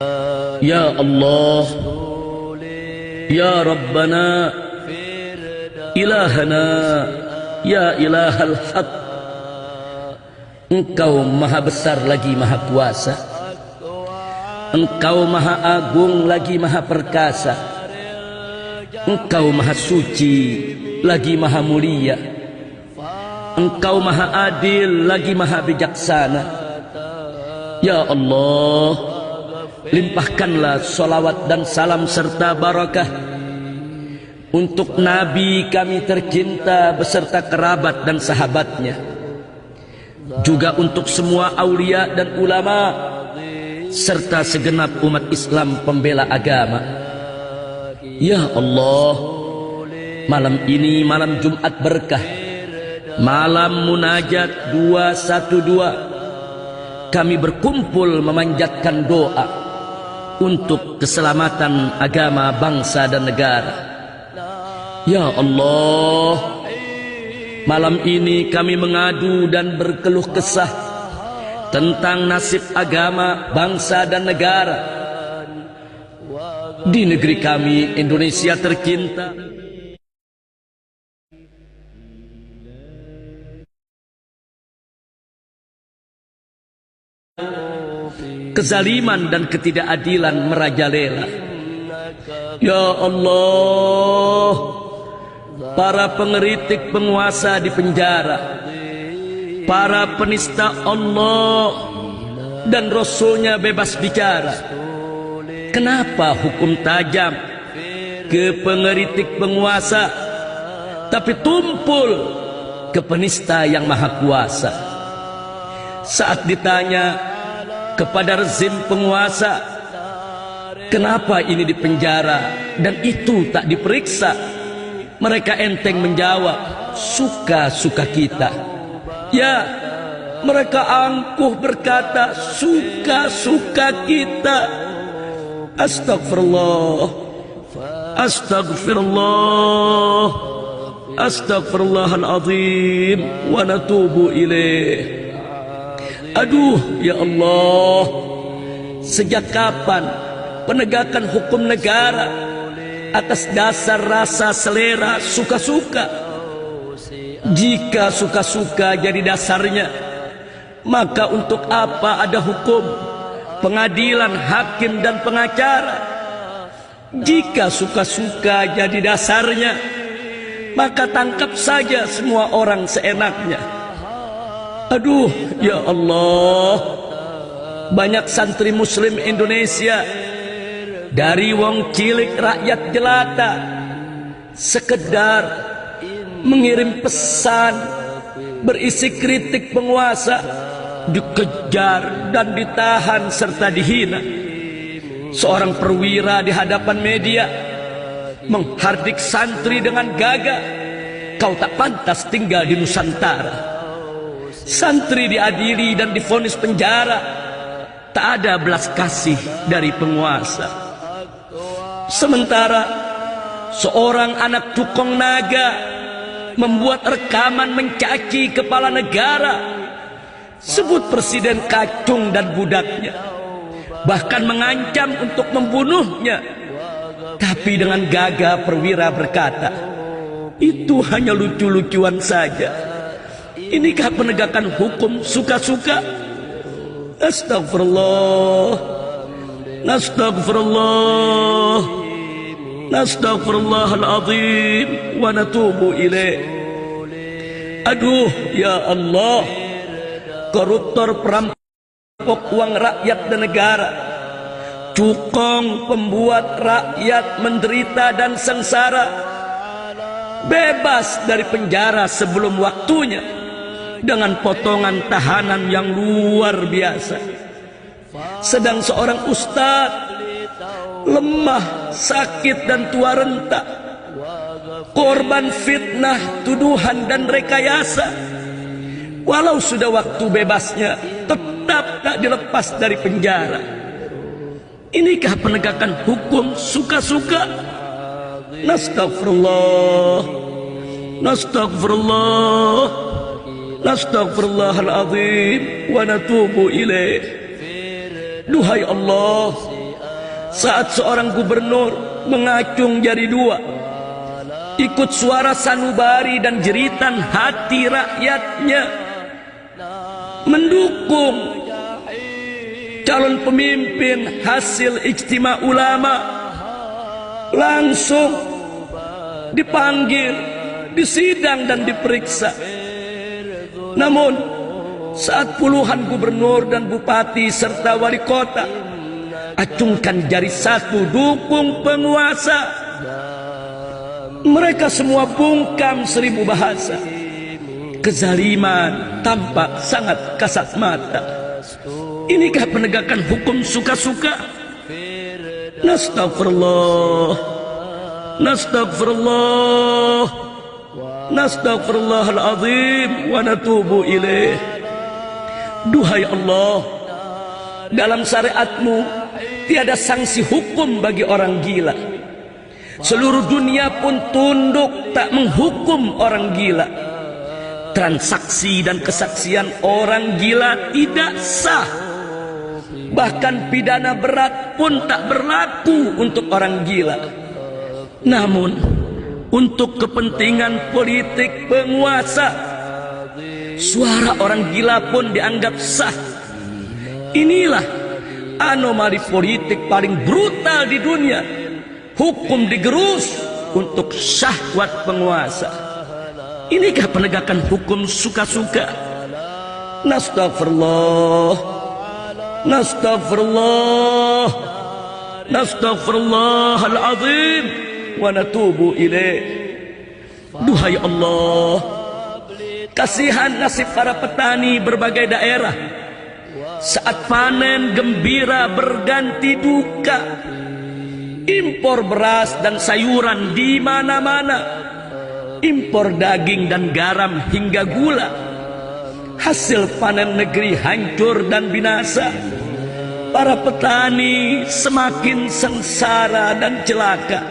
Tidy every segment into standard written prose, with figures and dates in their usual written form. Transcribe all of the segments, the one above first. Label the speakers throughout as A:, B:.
A: Ya Allah, Ya Rabbana, Ilahana, Ya Ilahal Haq. Engkau maha besar lagi maha kuasa, Engkau maha agung lagi maha perkasa, Engkau maha suci lagi maha mulia, Engkau maha adil lagi maha bijaksana. Ya Allah, limpahkanlah salawat dan salam serta barakah untuk Nabi kami tercinta beserta kerabat dan sahabatnya, juga untuk semua aulia dan ulama serta segenap umat Islam pembela agama. Ya Allah, malam ini malam Jumat berkah, malam munajat 212, kami berkumpul memanjatkan doa untuk keselamatan agama, bangsa dan negara. Ya Allah, malam ini kami mengadu dan berkeluh kesah tentang nasib agama, bangsa dan negara di negeri kami Indonesia tercinta. Kezaliman dan ketidakadilan merajalela. Ya Allah, para pengeritik penguasa di penjara, para penista Allah dan Rasulnya bebas bicara. Kenapa hukum tajam ke pengeritik penguasa, tapi tumpul ke penista yang maha kuasa? Saat ditanya kepada rezim penguasa, kenapa ini dipenjara dan itu tak diperiksa, mereka enteng menjawab, suka-suka kita. Ya, mereka angkuh berkata, suka-suka kita. Astagfirullah, astagfirullah, astagfirullahaladzim, wa natubu ilaih. Aduh, ya Allah, sejak kapan penegakan hukum negara atas dasar rasa selera suka-suka? Jika suka-suka jadi dasarnya, maka untuk apa ada hukum, pengadilan, hakim dan pengacara? Jika suka-suka jadi dasarnya, maka tangkap saja semua orang seenaknya. Aduh, ya Allah, banyak santri muslim Indonesia, dari wong cilik rakyat jelata, sekedar mengirim pesan berisi kritik penguasa, dikejar dan ditahan serta dihina. Seorang perwira di hadapan media menghardik santri dengan gagah, kau tak pantas tinggal di Nusantara. Santri diadili dan divonis penjara, tak ada belas kasih dari penguasa. Sementara seorang anak cukong naga membuat rekaman mencaci kepala negara, sebut presiden kacung dan budaknya, bahkan mengancam untuk membunuhnya. Tapi dengan gagah perwira berkata, itu hanya lucu-lucuan saja. Inikah penegakan hukum suka-suka? Astagfirullah, astagfirullah, astagfirullahaladzim, wa natubu ilaih. Aduh, ya Allah, koruptor perampok uang rakyat dan negara, cukong pembuat rakyat menderita dan sengsara, bebas dari penjara sebelum waktunya dengan potongan tahanan yang luar biasa. Sedang seorang ustadz lemah, sakit dan tua renta, korban fitnah, tuduhan dan rekayasa, walau sudah waktu bebasnya tetap tak dilepas dari penjara. Inikah penegakan hukum suka-suka? Nastagfirullah, nastagfirullah, nastagfirullahaladzim, wa natubu ilaih. Duhai Allah, saat seorang gubernur mengacung jari dua, ikut suara sanubari dan jeritan hati rakyatnya, mendukung calon pemimpin hasil ijtima ulama, langsung dipanggil, disidang dan diperiksa. Namun saat puluhan gubernur dan bupati serta wali kota acungkan jari satu dukung penguasa, mereka semua bungkam seribu bahasa. Kezaliman tampak sangat kasat mata. Inikah penegakan hukum suka-suka? Nastaghfirullah, nastaghfirullah, nastaghfirullahaladzim wa natubu ilaih. Duhai Allah, dalam syariatmu tiada sanksi hukum bagi orang gila. Seluruh dunia pun tunduk tak menghukum orang gila. Transaksi dan kesaksian orang gila tidak sah. Bahkan pidana berat pun tak berlaku untuk orang gila. Namun untuk kepentingan politik penguasa, suara orang gila pun dianggap sah. Inilah anomali politik paling brutal di dunia. Hukum digerus untuk syahwat penguasa. Inikah penegakan hukum suka-suka? Nastaghfirullah, nastaghfirullah, nastaghfirullahaladzim wa natubu ilaih. Duhai Allah, kasihan nasib para petani berbagai daerah. Saat panen gembira berganti duka. Impor beras dan sayuran di mana-mana. Impor daging dan garam hingga gula. Hasil panen negeri hancur dan binasa. Para petani semakin sengsara dan celaka.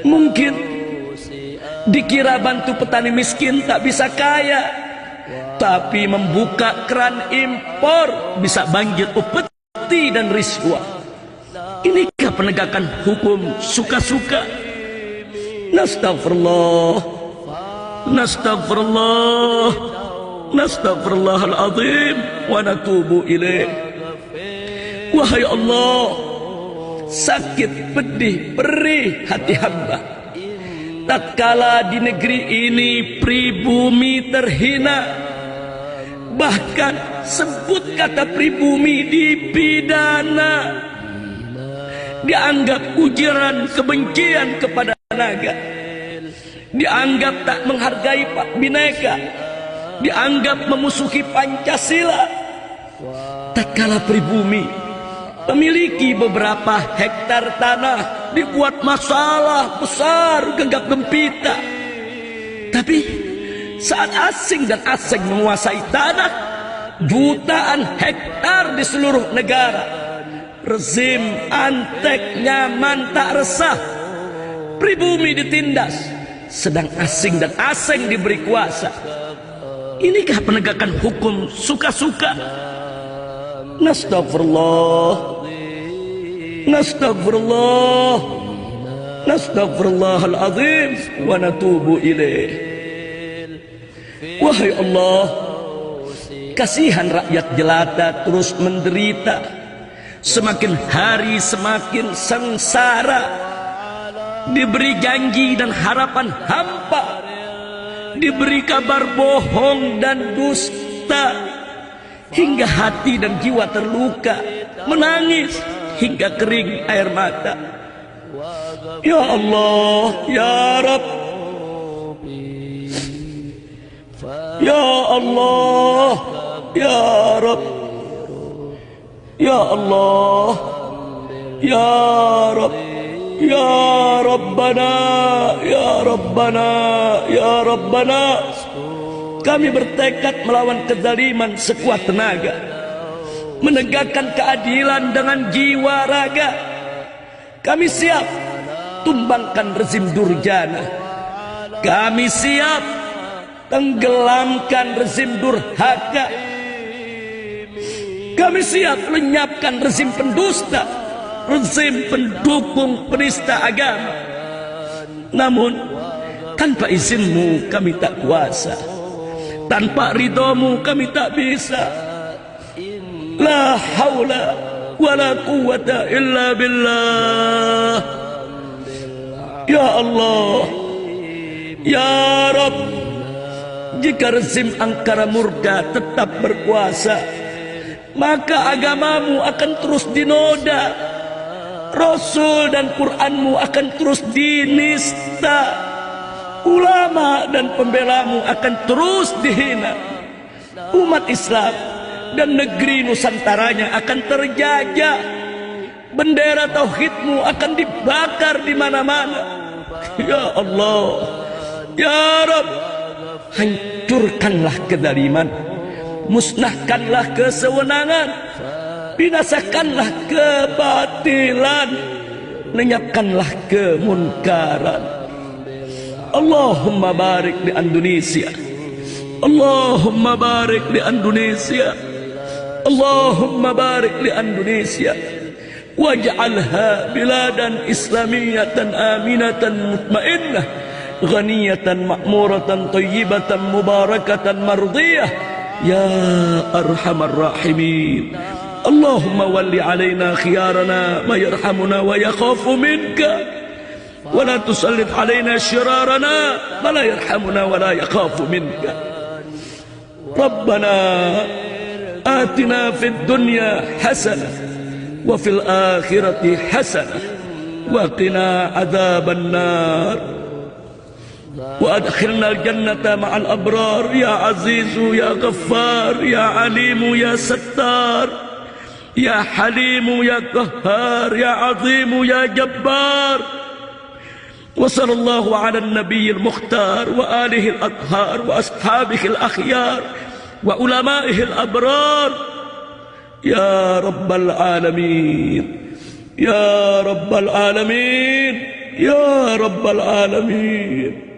A: Mungkin dikira bantu petani miskin tak bisa kaya, tapi membuka keran impor bisa banjir upeti dan riswah. Inikah penegakan hukum suka-suka? Nastaghfirullah, nastaghfirullah, nastaghfirullahaladzim wa natubu ilaih. Wahai Allah, sakit pedih perih hati hamba tatkala di negeri ini pribumi terhina. Bahkan sebut kata pribumi dipidana, dianggap ujaran kebencian kepada naga, dianggap tak menghargai Pak Bhinneka, dianggap memusuhi Pancasila. Tatkala pribumi memiliki beberapa hektar tanah dibuat masalah besar genggam gempita. Tapi saat asing dan asing menguasai tanah jutaan hektar di seluruh negara, rezim antek nyaman tak resah, pribumi ditindas, sedang asing dan asing diberi kuasa. Inikah penegakan hukum suka-suka? Nastaghfirullah, nastaghfirullah, nastaghfirullahaladzim wa natubu ilaih. Wahai Allah, kasihan rakyat jelata terus menderita. Semakin hari semakin sengsara. Diberi janji dan harapan hampa, diberi kabar bohong dan dusta, hingga hati dan jiwa terluka, menangis hingga kering air mata. Ya Allah, ya Rabb, ya Allah, ya Rabb, ya Allah, ya Rabb, ya Rabbana, ya Rabbana, ya Rabbana. Kami bertekad melawan kezaliman sekuat tenaga, menegakkan keadilan dengan jiwa raga. Kami siap tumbangkan rezim durjana. Kami siap tenggelamkan rezim durhaka. Kami siap lenyapkan rezim pendusta, rezim pendukung penista agama. Namun tanpa izinmu kami tak kuasa, tanpa ridhomu kami tak bisa. La haula wala quwata illa billah. Ya Allah, ya Rabb, jika rezim angkara murka tetap berkuasa, maka agamamu akan terus dinoda, Rasul dan Qur'anmu akan terus dinista, ulama dan pembelamu akan terus dihina, umat Islam dan negeri Nusantaranya akan terjajah, bendera tauhidmu akan dibakar di mana-mana. Ya Allah, ya Rabb, hancurkanlah kezaliman, musnahkanlah kesewenangan, binasakanlah kebatilan, lenyapkanlah kemunkaran. Allahumma barik di Indonesia, Allahumma barik di Indonesia, Allahumma barik di Indonesia, waj'alha biladan islamiyatan aminatan mutmainnah ghaniyatan ma'muratan tayyibatan mubarakatan mardiyah ya arhamar rahimin. Allahumma walli alaina khiyarana ma yarhamuna wa yakhafu minka wa la tusallit alaina syirarana ma la yarhamuna wa la yakhafu minka. Rabbana atina fid dunya hasanah wa fil akhirati hasanah wa qina adzaban nar wa adkhilna al-jannata ma'al abrar ya azizu ya ghaffar ya alimu ya sattar ya halimu ya qahhar ya azimu ya jabbar. Wa sallallahu ala an-nabiyil mukhtar wa alihi al-athhar wa ashabihi al-akhyar wa ulama'ihi al-abrar. Ya Rabbal Alamin, Ya Rabbal Alamin, Ya Rabbal Alamin.